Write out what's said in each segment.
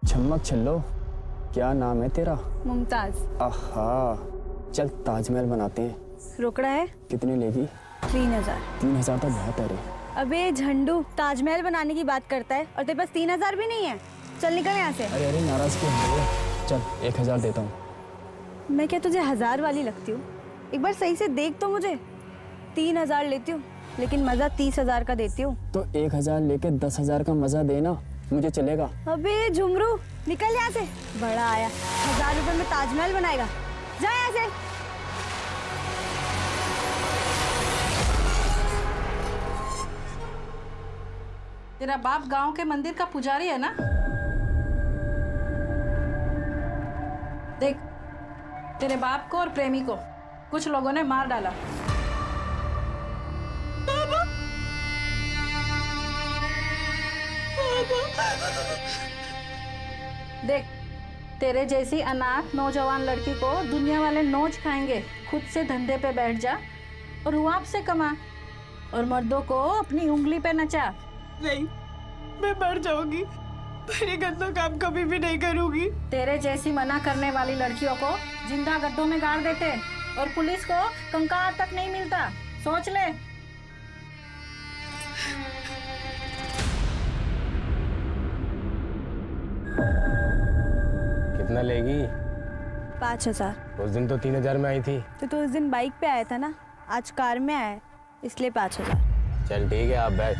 छम्मक छल्लो, क्या नाम है तेरा? मुमताज। आहा, चल ताजमहल बनाते हैं। रोकड़ा है? कितने लेगी? 3000। 3000 तो बहुत है रे। अबे झंडू, ताजमहल बनाने की बात करता है और तेरे पास 3000 भी नहीं है। चल निकल यहाँ से। अरे अरे नाराज क्यों हो रही है? चल 1000 देता हूँ। मैं क्या तुझे 1000 वाली लगती हूँ? एक बार सही से देख तो मुझे। 3000 लेती हूँ लेकिन मजा 30,000 का देती हूँ। तो 1000 लेके 10,000 का मजा देना, मुझे चलेगा। अबे झुमरू, निकल यहाँ से। बड़ा आया, 1000 रुपए में ताजमहल बनाएगा। जा यहाँ से। तेरा बाप गांव के मंदिर का पुजारी है ना? देख, तेरे बाप को और प्रेमी को कुछ लोगों ने मार डाला। देख, तेरे जैसी अनाथ नौजवान लड़की को दुनिया वाले नोच खाएंगे। खुद से धंधे पे बैठ जा और रुआब से कमा और मर्दों को अपनी उंगली पे नचा। नहीं, मैं मर जाऊंगी। मैं ये गंदा काम कभी भी नहीं करूंगी। तेरे जैसी मना करने वाली लड़कियों को जिंदा गड्ढों में गाड़ देते और पुलिस को कंकाल तक नहीं मिलता। सोच ले। कितना लेगी? 5000। उस दिन तो 3000 में आई थी। तो उस दिन बाइक पे आया था ना, आज कार में आया है, इसलिए 5000। चल ठीक है, आप बैठ।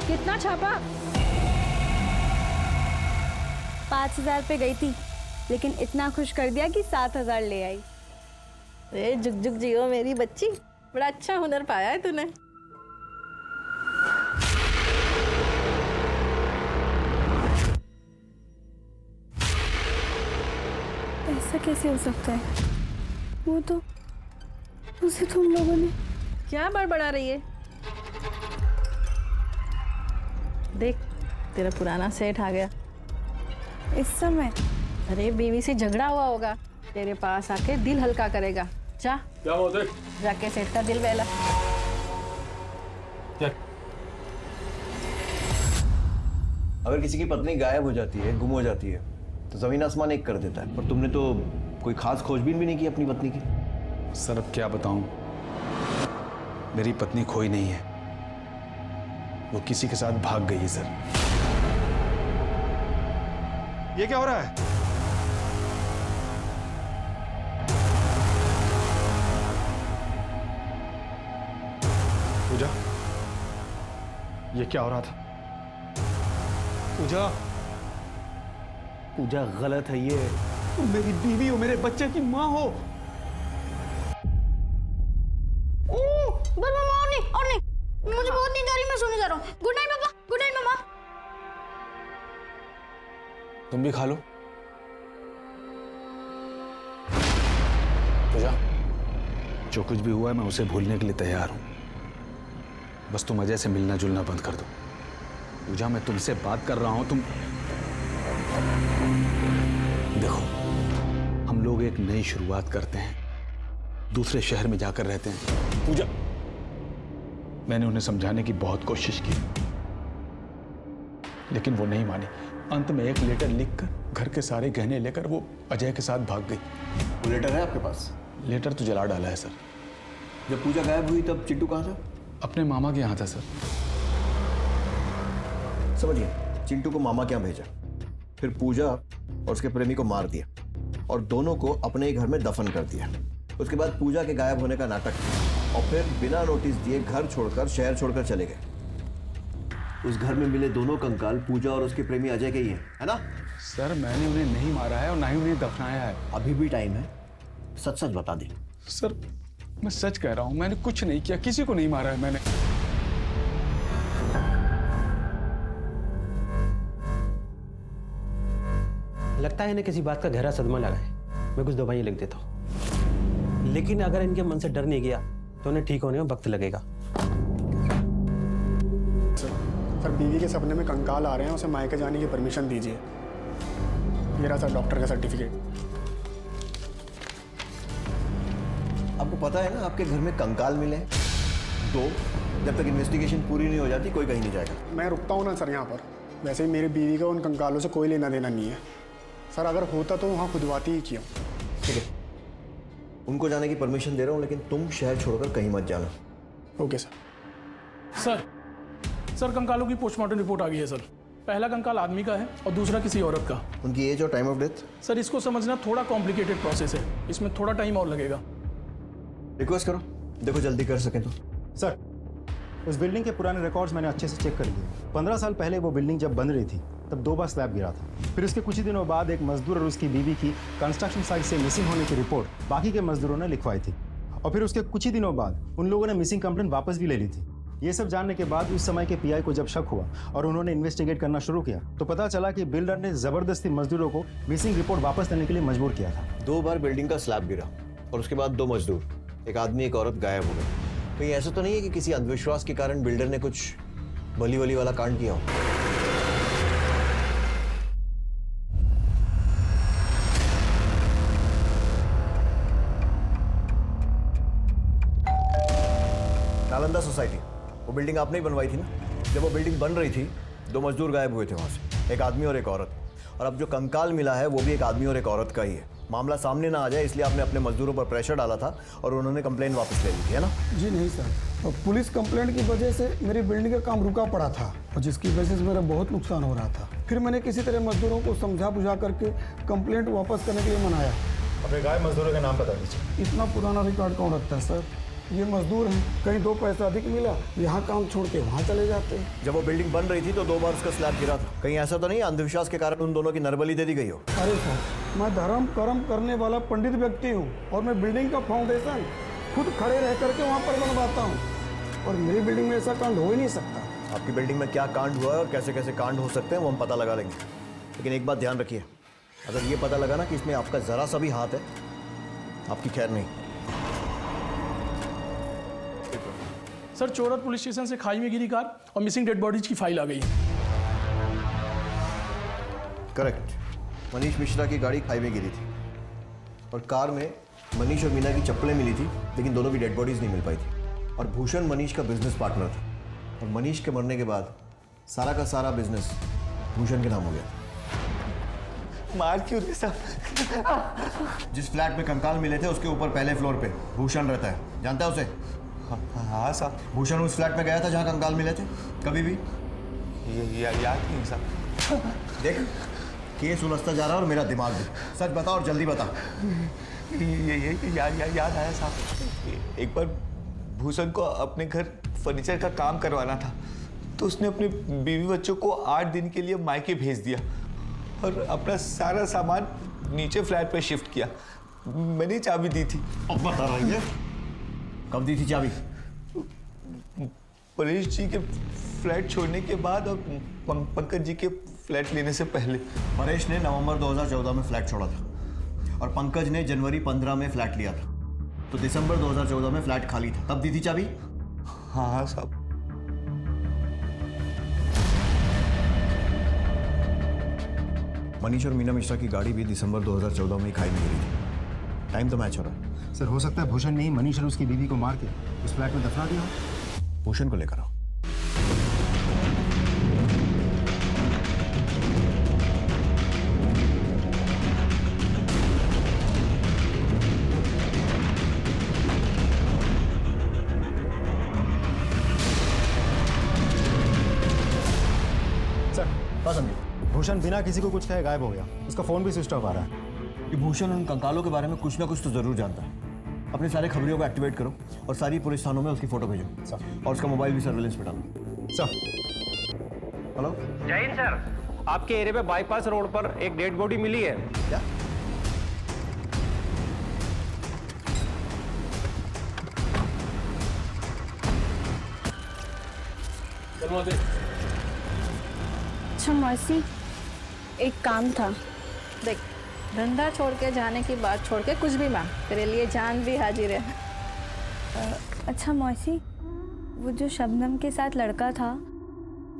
कितना छापा? 5000 पे गई थी लेकिन इतना खुश कर दिया कि 7000 ले आई। ए जुग जुग जियो मेरी बच्ची, बड़ा अच्छा हुनर पाया है तूने। ऐसा कैसे हो सकता है? वो तो उसे तुम लोगों ने। क्या बड़बड़ा रही है? देख, तेरा पुराना सेठ आ गया। इस समय? अरे बीवी से झगड़ा हुआ होगा, तेरे पास आके दिल हल्का करेगा। जा, क्या होता है? जाके सेठ का दिल बहला। अगर किसी की पत्नी गायब हो जाती है, गुम हो जाती है, तो जमीन आसमान एक कर देता है। पर तुमने तो कोई खास खोजबीन भी नहीं की अपनी पत्नी की। सर अब क्या बताऊं, मेरी पत्नी खोई नहीं है, वो किसी के साथ भाग गई है सर। ये क्या हो रहा है? पूजा, ये क्या हो रहा था? पूजा, पूजा गलत है ये। तुम मेरी बीवी हो, मेरे बच्चे की माँ हो। और नहीं, मुझे बहुत नींद आ रही, मैं सोने जा रहा हूँ। गुड नाइट पापा, गुड नाइट मम्मा। तुम भी खा लो। पूजा, जो कुछ भी हुआ है मैं उसे भूलने के लिए तैयार हूं। बस तुम अजय से मिलना जुलना बंद कर दो। पूजा, मैं तुमसे बात कर रहा हूं। तुम देखो, हम लोग एक नई शुरुआत करते हैं, दूसरे शहर में जाकर रहते हैं। पूजा, मैंने उन्हें समझाने की बहुत कोशिश की लेकिन वो नहीं मानी। अंत में एक लेटर लिखकर घर के सारे गहने लेकर वो अजय के साथ भाग गई। वो लेटर है आपके पास? लेटर तो जला डाला है सर। जब पूजा गायब हुई तब चिंटू कहाँ था? अपने मामा के यहाँ था सर। समझिए, चिंटू को मामा के यहाँ भेजा, फिर पूजा और उसके प्रेमी को मार दिया और दोनों को अपने ही घर में दफन कर दिया। उसके बाद पूजा के गायब होने का नाटक किया और फिर बिना नोटिस दिए घर छोड़कर, शहर छोड़कर चले गए। उस घर में मिले दोनों कंकाल पूजा और उसके प्रेमी अजय के ही हैं, है ना? सर मैंने उन्हें नहीं मारा है और ना ही उन्हें दफनाया है। अभी भी टाइम है, सच सच बता दे। सर मैं सच कह रहा हूँ, मैंने कुछ नहीं किया, किसी को नहीं मारा है मैंने। लगता है इन्हें किसी बात का गहरा सदमा लगा है। मैं कुछ दवाइयाँ लिख देता हूँ, लेकिन अगर इनके मन से डर नहीं गया तो उन्हें ठीक होने में वक्त लगेगा। सर बीवी के सपने में कंकाल आ रहे हैं, उसे मायके जाने की परमिशन दीजिए। मेरा सर डॉक्टर का सर्टिफिकेट। आपको पता है ना आपके घर में कंकाल मिले हैं 2। जब तक इन्वेस्टिगेशन पूरी नहीं हो जाती कोई कहीं नहीं जाएगा। मैं रुकता हूँ ना सर यहाँ पर। वैसे ही मेरी बीवी का उन कंकालों से कोई लेना देना नहीं है सर। अगर होता तो वहाँ खुदवाती ही क्यों। ठीक है, उनको जाने की परमिशन दे रहा हूँ, लेकिन तुम शहर छोड़कर कहीं मत जाना। Okay sir. सर कंकालों की पोस्टमार्टम रिपोर्ट आ गई है सर। पहला कंकाल आदमी का है और दूसरा किसी औरत का। उनकी एज और टाइम ऑफ डेथ? सर इसको समझना थोड़ा कॉम्प्लिकेटेड प्रोसेस है, इसमें थोड़ा टाइम और लगेगा। रिक्वेस्ट करो, देखो जल्दी कर सकें तो। सर, उस बिल्डिंग के पुराने रिकॉर्ड्स मैंने अच्छे से चेक कर लिए। 15 साल पहले वो बिल्डिंग जब बन रही थी तब 2 बार स्लैब गिरा था। फिर उसके कुछ ही दिनों बाद एक मजदूर और उसकी बीवी की कंस्ट्रक्शन साइट से मिसिंग होने की रिपोर्ट बाकी के मजदूरों ने लिखवाई थी। और फिर उसके कुछ ही दिनों बाद उन लोगों ने मिसिंग कंप्लेंट वापस भी ले ली थी। ये सब जानने के बाद उस समय के पीआई को जब शक हुआ और उन्होंने इन्वेस्टिगेट करना शुरू किया तो पता चला कि बिल्डर ने जबरदस्ती मजदूरों को मिसिंग रिपोर्ट वापस देने के लिए मजबूर किया था। 2 बार बिल्डिंग का स्लैब गिरा और उसके बाद 2 मजदूर, एक आदमी एक औरत गायब हो गए। कहीं ऐसा तो नहीं है कि किसी अंधविश्वास के कारण बिल्डर ने कुछ बली वली वाला कांड किया हो? नालंदा सोसाइटी, वो बिल्डिंग आपने ही बनवाई थी ना? जब वो बिल्डिंग बन रही थी 2 मजदूर गायब हुए थे वहां से, एक आदमी और एक औरत। और अब जो कंकाल मिला है वो भी एक आदमी और एक औरत का ही है। मामला सामने ना आ जाए इसलिए आपने अपने मजदूरों पर प्रेशर डाला था और उन्होंने कंप्लेंट वापस ले ली थी, है ना? जी नहीं सर, तो पुलिस कंप्लेंट की वजह से मेरी बिल्डिंग का काम रुका पड़ा था और जिसकी वजह से मेरा बहुत नुकसान हो रहा था। फिर मैंने किसी तरह मजदूरों को समझा बुझा करके कंप्लेंट वापस करने के लिए मनाया। अपने गायब मजदूरों का नाम बता दीजिए। इतना पुराना रिकॉर्ड कौन रखता है सर? ये मजदूर हैं, कहीं 2 पैसा अधिक मिला यहाँ काम छोड़ के वहाँ चले जाते हैं। जब वो बिल्डिंग बन रही थी तो 2 बार उसका स्लैब गिरा था। कहीं ऐसा तो नहीं अंधविश्वास के कारण उन दोनों की नरबली दे दी गई हो? अरे सर, मैं धर्म कर्म करने वाला पंडित व्यक्ति हूँ और मैं बिल्डिंग का फाउंडेशन खुद खड़े रह करके वहाँ पर बनवाता हूँ और मेरी बिल्डिंग में ऐसा कांड हो ही नहीं सकता। आपकी बिल्डिंग में क्या कांड हुआ है और कैसे कैसे कांड हो सकते हैं वो हम पता लगा लेंगे, लेकिन एक बात ध्यान रखिए, अगर ये पता लगा ना कि इसमें आपका जरा सा भी हाथ है, आपकी खैर नहीं। सर चोरत पुलिस स्टेशन से खाई में गिरी कार और मिसिंग डेड बॉडीज की फाइल आ गई है। करेक्ट, मनीष मिश्रा की गाड़ी खाई में गिरी थी और कार में मनीष और मीना की चप्पलें मिली थी, लेकिन दोनों की डेड बॉडीज नहीं मिल पाई थी। और भूषण मनीष का बिजनेस पार्टनर था और मनीष के मरने के बाद सारा का सारा बिजनेस भूषण के नाम हो गया। मार क्यों रहे साहब? जिस फ्लैट में कंकाल मिले थे उसके ऊपर पहले फ्लोर पे भूषण रहता है, जानता है उसे? हाँ साहब। भूषण उस फ्लैट में गया था जहाँ कंकाल मिले थे कभी भी? याद नहीं साहब। देख, केस उलझता जा रहा है और मेरा दिमाग भी। सच बता और जल्दी बता। याद आया साहब। एक बार भूषण को अपने घर फर्नीचर का काम करवाना था तो उसने अपने बीवी बच्चों को 8 दिन के लिए मायके भेज दिया और अपना सारा सामान नीचे फ्लैट पे शिफ्ट किया। मैंने चाबी दी थी। अब बता रही है, कब दी थी चाबी? परेश जी के फ्लैट छोड़ने के बाद और पंकज जी के फ्लैट लेने से पहले। परेश ने नवंबर 2014 में फ्लैट छोड़ा था और पंकज ने जनवरी 15 में फ्लैट लिया था, तो दिसंबर 2014 में फ्लैट खाली था, तब दी थी चाबी? हाँ साहब। मनीष और मीना मिश्रा की गाड़ी भी दिसंबर 2014 में ही खाई में गिरी थी। टाइम तो मैच हो रहा है। सर, हो सकता है भूषण ने ही मनीष और उसकी बीवी को मार के उस फ्लैट में दफना दिया। भूषण को लेकर आओ। भूषण बिना किसी को कुछ कहे गायब हो गया। उसका फोन भी स्विच ऑफ आ रहा है। कि भूषण उन कंकालों के बारे में कुछ ना कुछ तो जरूर जानता है। अपने सारे खबरियों को एक्टिवेट करो और सारी पुलिस थानों में उसकी फोटो भेजो और उसका मोबाइल भी सर्विलेंस पे डालो। सर। हेलो जय हिंद सर, आपके एरिया पे बाईपास रोड पर एक डेड बॉडी मिली है। क्या? अच्छा मौसी, एक काम था। देख, धंधा छोड़ के जाने की बात छोड़ के कुछ भी मांग, तेरे लिए जान भी हाजिर है। अच्छा मौसी, वो जो शबनम के साथ लड़का था,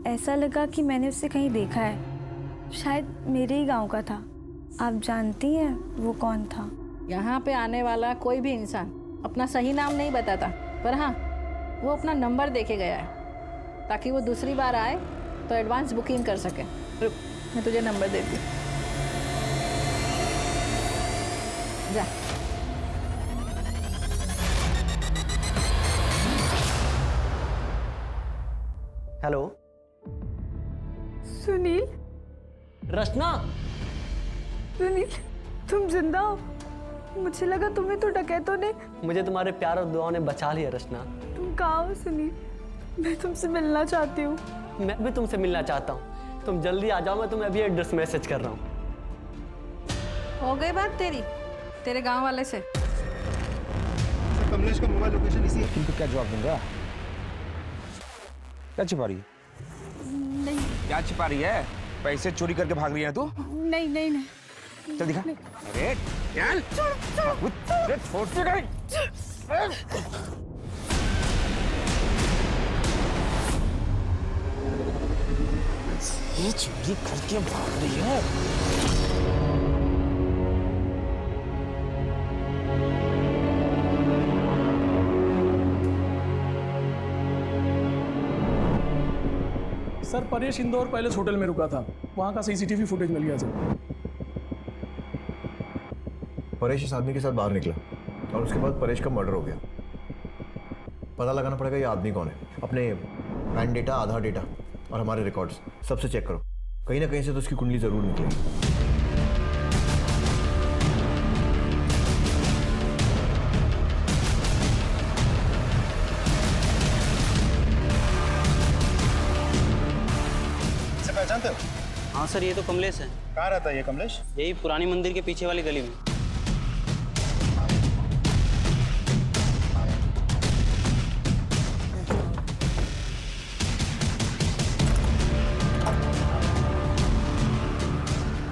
ऐसा लगा कि मैंने उससे कहीं देखा है। शायद मेरे ही गांव का था। आप जानती हैं वो कौन था? यहाँ पे आने वाला कोई भी इंसान अपना सही नाम नहीं बताता, पर हाँ वो अपना नंबर देके गया है ताकि वो दूसरी बार आए तो एडवांस बुकिंग कर सके। रुक, मैं तुझे नंबर देती हूँ। जा। हेलो सुनील। रचना। सुनील, तुम जिंदा हो? मुझे लगा तुम्हें तो डकैतों ने। मुझे तुम्हारे प्यार और दुआओं ने बचा लिया रचना। तुम कहाँ हो सुनील? मैं तुमसे मिलना चाहती हूँ। मैं भी तुमसे मिलना चाहता हूँ, तुम जल्दी आ जाओ, मैं तुम्हें अभी एड्रेस मैसेज कर रहा हूँ। हो गई बात तेरे गांव वाले से? कमलेश का मोबाइल लोकेशन इसी है। तुमको क्या जवाब दूंगा? क्या छिपा रही है? नहीं। क्या छिपा रही है? पैसे चोरी करके भाग रही है तू? नहीं नहीं नहीं। चल दिखा। अरे चल। अरे छोड़ से गई। ये चोरी करके भाग रही है। Sir Paresh Indore palace hotel में रुका था, वहाँ का सीसीटीवी फुटेज मिल गया सर। परेश इस आदमी के साथ बाहर निकला और उसके बाद परेश का मर्डर हो गया। पता लगाना पड़ेगा ये आदमी कौन है। अपने पैन डेटा, आधार डेटा और हमारे रिकॉर्ड्स सबसे चेक करो, कहीं ना कहीं से तो उसकी कुंडली जरूर निकलेगी। पहचानते हो? हाँ सर, ये तो कमलेश है। कहाँ रहता है ये कमलेश? यही पुरानी मंदिर के पीछे वाली गली में।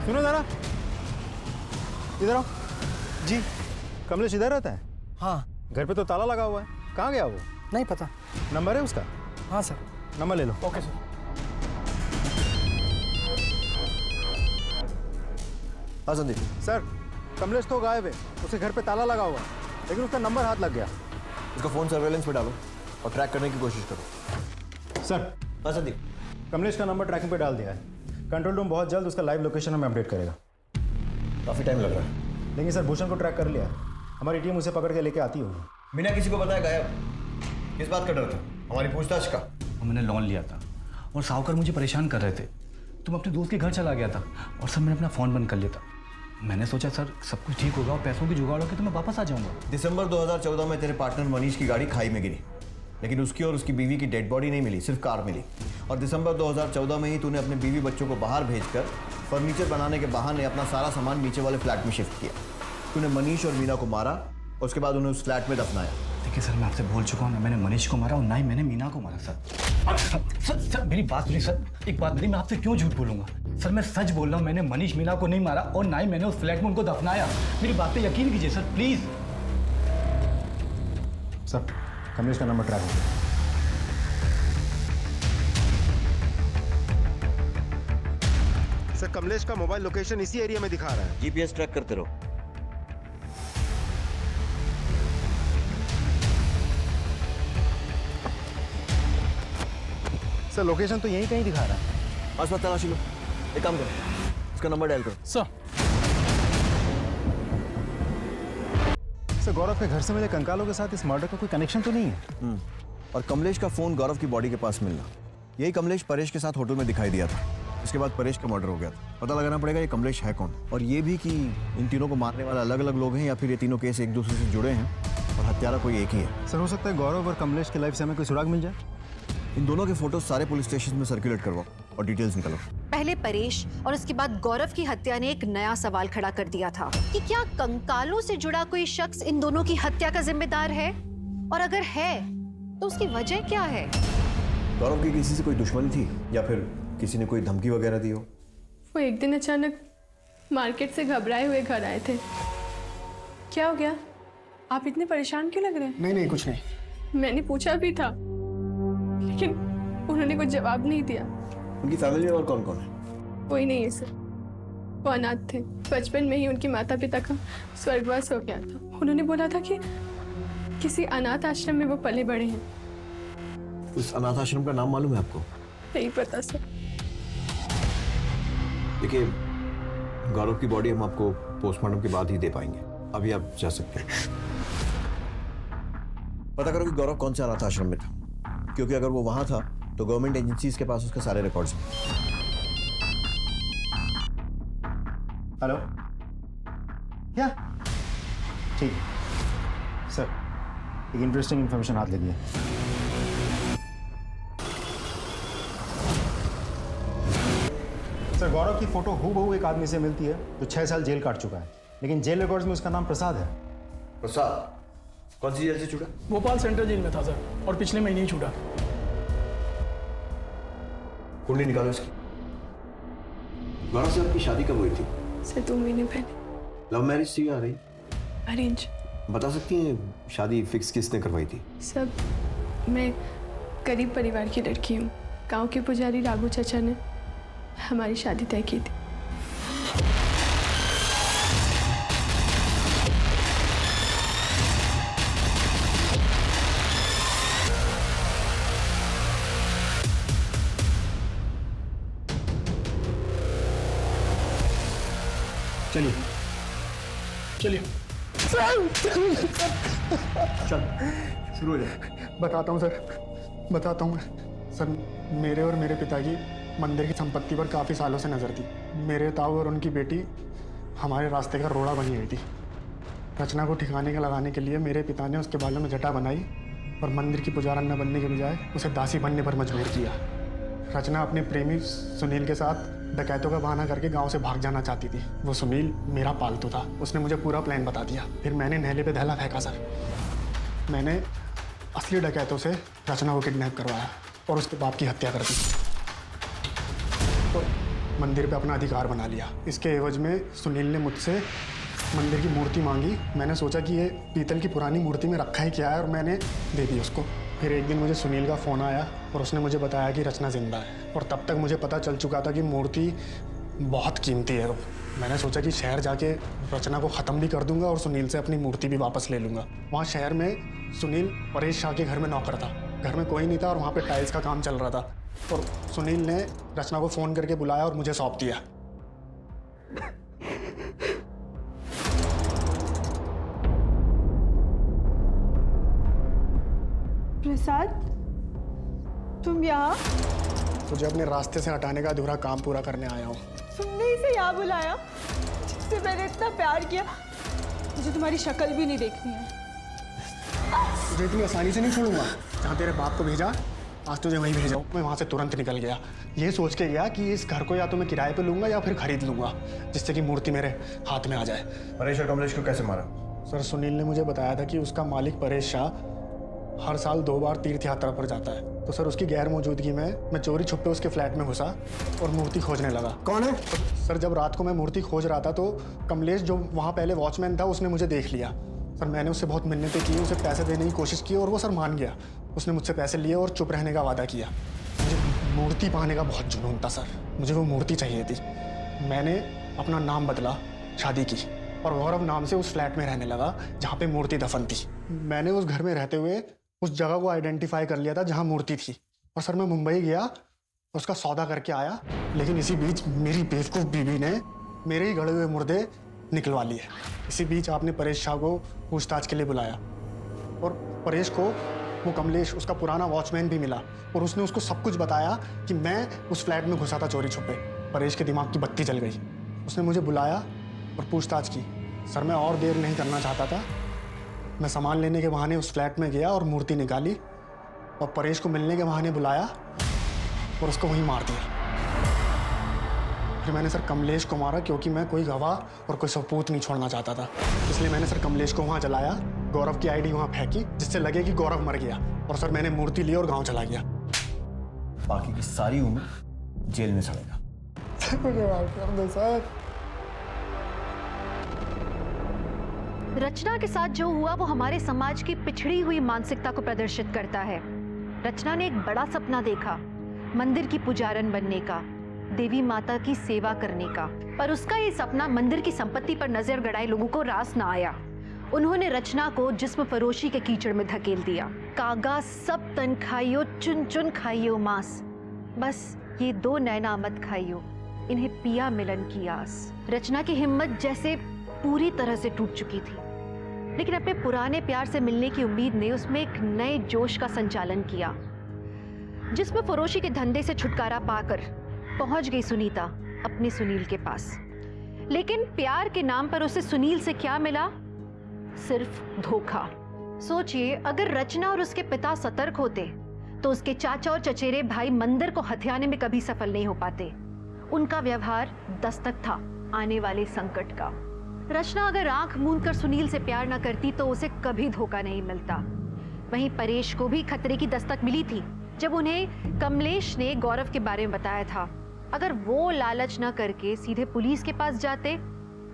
सुनो जरा, इधर आओ। जी, कमलेश इधर रहता है? हाँ। घर पे तो ताला लगा हुआ है, कहाँ गया वो? नहीं पता। नंबर है उसका? हाँ सर। नंबर ले लो। Okay sir. हाँ संदीप। सर, कमलेश तो गायब है, उसके घर पे ताला लगा हुआ है, लेकिन उसका नंबर हाथ लग गया। उसका फोन सर्वेलेंस पे डालो और ट्रैक करने की कोशिश करो। सर। हाँ संदीप। कमलेश का नंबर ट्रैकिंग पे डाल दिया है। कंट्रोल रूम बहुत जल्द उसका लाइव लोकेशन हमें अपडेट करेगा। काफी टाइम लग रहा है, लेकिन सर भूषण को ट्रैक कर लिया, हमारी टीम उसे पकड़ के लेके आती होगी। बिना किसी को बताया गायब। किस बात का डर था? हमारी पूछताछ का? मैंने लोन लिया था और साहूकार मुझे परेशान कर रहे थे, तुम अपने दोस्त के घर चला गया था और सर मैंने अपना फ़ोन बंद कर लिया था। मैंने सोचा सर सब कुछ ठीक होगा और पैसों की जुगाड़ होगी तो मैं वापस आ जाऊंगा। दिसंबर 2014 में तेरे पार्टनर मनीष की गाड़ी खाई में गिरी, लेकिन उसकी और उसकी बीवी की डेड बॉडी नहीं मिली, सिर्फ कार मिली। और दिसंबर 2014 में ही तूने अपने बीवी बच्चों को बाहर भेजकर फर्नीचर बनाने के बहाने अपना सारा सामान नीचे वाले फ्लैट में शिफ्ट किया। तूने मनीष और मीना को मारा और उसके बाद उन्हें उस फ्लैट में दफनाया। देखिए सर, मैं आपसे बोल चुका हूँ, ना मैंने मनीष को मारा और ना ही मैंने मीना को मारा सर। सर मेरी बात सुनिए सर, एक बात नहीं, मैं आपसे क्यों झूठ बोलूंगा सर, मैं सच बोल रहा हूँ, मैंने मनीष मीना को नहीं मारा और ना ही मैंने उस फ्लैट में उनको दफनाया। मेरी बात पे यकीन कीजिए सर प्लीज। सर, कमलेश का नंबर ट्रैक हो गया। सर, कमलेश का मोबाइल लोकेशन इसी एरिया में दिखा रहा है। जीपीएस ट्रैक करते रहो। सर, लोकेशन तो यहीं कहीं दिखा रहा है। आसपास तलाशी लो। एक काम करो, इसका नंबर डायल करो। सर, गौरव के घर से मिले कंकालों के साथ इस मर्डर का कोई कनेक्शन तो नहीं है? और कमलेश का फोन गौरव की बॉडी के पास मिलना, यही कमलेश परेश के साथ होटल में दिखाई दिया था। इसके बाद परेश का मर्डर हो गया था। पता लगाना पड़ेगा ये कमलेश है कौन, और ये भी कि इन तीनों को मारने वाला अलग अलग लोग हैं या फिर ये तीनों केस एक दूसरे से जुड़े हैं और हत्यारा कोई एक ही है। सर, हो सकता है गौरव और कमलेश की लाइफ से हमें कोई सुराग मिल जाए। इन दोनों के फोटो सारे पुलिस स्टेशन में सर्कुलेट करवाओ और डिटेल्स निकालो। पहले परेश और उसके बाद गौरव की हत्या ने एक नया सवाल खड़ा कर दिया था कि क्या कंकालों से जुड़ा कोई शख्स इन दोनों की हत्या का जिम्मेदार है, और अगर है तो उसकी वजह क्या है? गौरव की किसी से कोई दुश्मनी थी या फिर किसी ने कोई धमकी वगैरह दी हो? वो एक दिन अचानक मार्केट से घबराए हुए घर आए थे। क्या हो गया? आप इतने परेशान क्यों लग रहे हैं? नहीं नहीं कुछ नहीं। मैंने पूछा भी था लेकिन उन्होंने कोई जवाब नहीं दिया। उनकी फैमिली में और कौन कौन है? कोई नहीं है सर, वो अनाथ थे। बचपन में ही उनके माता पिता का स्वर्गवास हो गया था। उन्होंने बोला था कि किसी अनाथ आश्रम में वो पले बड़े हैं। उस अनाथ आश्रम का नाम मालूम है आपको? नहीं पता सर। देखिए, गौरव की बॉडी हम आपको पोस्टमार्टम के बाद ही दे पाएंगे। अभी आप जा सकते हैं। पता करो कि गौरव कौन से अनाथ आश्रम में था, क्योंकि अगर वो वहां था तो गवर्नमेंट एजेंसीज के पास उसके सारे रिकॉर्ड्स हैं। हेलो, क्या? ठीक सर, एक इंटरेस्टिंग इंफॉर्मेशन हाथ लगी है। सर, गौरव की फोटो हूबहू एक आदमी से मिलती है जो 6 साल जेल काट चुका है, लेकिन जेल रिकॉर्ड्स में उसका नाम प्रसाद है। प्रसाद कौन सी जेल से छूटा? भोपाल सेंट्रल जेल में था सर, और पिछले महीने ही छूटा। कुंडली निकालो इसकी। गौरव से आपकी शादी कब हुई थी? सर 2 महीने पहले। लव मैरिज थी या अरेंज? अरेंज। बता सकती हैं शादी फिक्स किसने करवाई थी? सब, मैं गरीब परिवार की लड़की हूँ। गांव के पुजारी राघु चाचा ने हमारी शादी तय की थी। चलिए चलिए चल शुरू हो जाए। बताता हूँ सर, बताता हूँ सर। मेरे और मेरे पिता की मंदिर की संपत्ति पर काफ़ी सालों से नज़र थी। मेरे ताऊ और उनकी बेटी हमारे रास्ते का रोड़ा बनी हुई थी। रचना को ठिकाने का लगाने के लिए मेरे पिता ने उसके बालों में जटा बनाई और मंदिर की पुजारन न बनने के बजाय उसे दासी बनने पर मजबूर किया। रचना अपने प्रेमी सुनील के साथ डकैतों का बहाना करके गांव से भाग जाना चाहती थी। वो सुनील मेरा पालतू था, उसने मुझे पूरा प्लान बता दिया। फिर मैंने नहले पे धैला फेंका सर। मैंने असली डकैतों से रचना को किडनैप करवाया और उसके बाप की हत्या कर दी और मंदिर पे अपना अधिकार बना लिया। इसके एवज में सुनील ने मुझसे मंदिर की मूर्ति मांगी। मैंने सोचा कि ये पीतल की पुरानी मूर्ति में रखा ही क्या है, और मैंने दे दी उसको। फिर एक दिन मुझे सुनील का फ़ोन आया और उसने मुझे बताया कि रचना जिंदा है, और तब तक मुझे पता चल चुका था कि मूर्ति बहुत कीमती है। मैंने सोचा कि शहर जाके रचना को ख़त्म भी कर दूंगा और सुनील से अपनी मूर्ति भी वापस ले लूँगा। वहाँ शहर में सुनील परेश शाह के घर में नौकर था। घर में कोई नहीं था और वहाँ पे टाइल्स का काम चल रहा था, और सुनील ने रचना को फ़ोन करके बुलाया और मुझे सौंप दिया। प्रसाद, तुम यहाँ? तुझे अपने रास्ते से हटाने का अधूरा काम पूरा करने आया हूँ। तुमने इसे यहाँ बुलाया जिससे मैंने इतना प्यार किया? मुझे तुम्हारी शक्ल भी नहीं देखनी है। तुझे इतनी आसानी से नहीं छोड़ूंगा। जहाँ तेरे बाप को भेजा, आज तुझे वहीं भेजा। मैं वहाँ से तुरंत निकल गया, ये सोच के गया कि इस घर को या तो मैं किराए पे लूंगा या फिर खरीद लूंगा, जिससे कि मूर्ति मेरे हाथ में आ जाए। परेश और कमलेश को कैसे मारा? सर, सुनील ने मुझे बताया था कि उसका मालिक परेश शाह हर साल 2 बार तीर्थ यात्रा पर जाता है। तो सर, उसकी गैर मौजूदगी में मैं चोरी छुपे उसके फ्लैट में घुसा और मूर्ति खोजने लगा। कौन है? सर, जब रात को मैं मूर्ति खोज रहा था तो कमलेश, जो वहाँ पहले वॉचमैन था, उसने मुझे देख लिया। सर, मैंने उससे बहुत मिन्नतें की, उसे पैसे देने की कोशिश की और वो सर मान गया। उसने मुझसे पैसे लिए और चुप रहने का वादा किया। मुझे मूर्ति पाने का बहुत जुनून था सर, मुझे वो मूर्ति चाहिए थी। मैंने अपना नाम बदला, शादी की, और गौरव नाम से उस फ्लैट में रहने लगा जहाँ पे मूर्ति दफन थी। मैंने उस घर में रहते हुए उस जगह को आइडेंटिफाई कर लिया था जहाँ मूर्ति थी। और सर, मैं मुंबई गया, उसका सौदा करके आया, लेकिन इसी बीच मेरी बेवकूफ़ बीवी ने मेरे ही गड़े हुए मुर्दे निकलवा लिए। इसी बीच आपने परेश शाह को पूछताछ के लिए बुलाया, और परेश को वो कमलेश, उसका पुराना वॉचमैन भी मिला, और उसने उसको सब कुछ बताया कि मैं उस फ्लैट में घुसा था चोरी छुपे। परेश के दिमाग की बत्ती जल गई। उसने मुझे बुलाया और पूछताछ की। सर, मैं और देर नहीं करना चाहता था। मैं सामान लेने के बहाने उस फ्लैट में गया और मूर्ति निकाली, और परेश को मिलने के बहाने बुलाया और उसको वहीं मार दिया। फिर मैंने सर कमलेश को मारा, क्योंकि मैं कोई गवाह और कोई सबूत नहीं छोड़ना चाहता था। इसलिए मैंने सर कमलेश को वहाँ जलाया, गौरव की आईडी वहाँ फेंकी, जिससे लगे कि गौरव मर गया, और सर मैंने मूर्ति ली और गाँव चला गया। बाकी की सारी उम्र जेल में सड़ेगा। मुझे माफ कर दो सर। रचना के साथ जो हुआ वो हमारे समाज की पिछड़ी हुई मानसिकता को प्रदर्शित करता है। रचना ने एक बड़ा सपना देखा, मंदिर की पुजारन बनने का, देवी माता की सेवा करने का, पर उसका ये सपना मंदिर की संपत्ति पर नजर गड़ाए लोगों को रास ना आया। उन्होंने रचना को जिस्म फरोशी के कीचड़ में धकेल दिया। कागा सब तन खाइयो, चुन चुन खाइयो मांस, बस ये 2 नैना मत खाइयो, इन्हें पिया मिलन की आस। रचना की हिम्मत जैसे पूरी तरह से टूट चुकी थी, लेकिन अपने पुराने प्यार से मिलने की उम्मीद ने उसमें एक नए जोश का संचालन किया। जिसमें फरोशी के धंधे से छुटकारा पाकर पहुंच गई सुनीता अपने सुनील के पास। लेकिन प्यार के नाम पर उसे सुनील से क्या मिला? सिर्फ धोखा। सोचिए, अगर रचना और उसके पिता सतर्क होते तो उसके चाचा और चचेरे भाई मंदिर को हथियाने में कभी सफल नहीं हो पाते। उनका व्यवहार दस्तक था आने वाले संकट का। रचना अगर आंख मूंद कर सुनील से प्यार न करती तो उसे कभी धोखा नहीं मिलता। वहीं परेश को भी खतरे की दस्तक मिली थी जब उन्हें कमलेश ने गौरव के बारे में बताया था। अगर वो लालच न करके सीधे पुलिस के पास जाते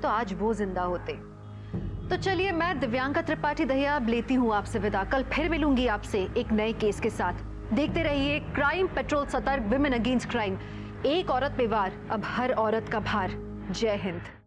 तो आज वो जिंदा होते। तो चलिए, मैं दिव्यांका त्रिपाठी दहिया अब लेती हूँ आपसे विदा। कल फिर मिलूंगी आपसे एक नए केस के साथ। देखते रहिए क्राइम पेट्रोल, सतर्क, विमेन अगेंस्ट क्राइम। एक औरत पे वार, अब हर औरत का भार। जय हिंद।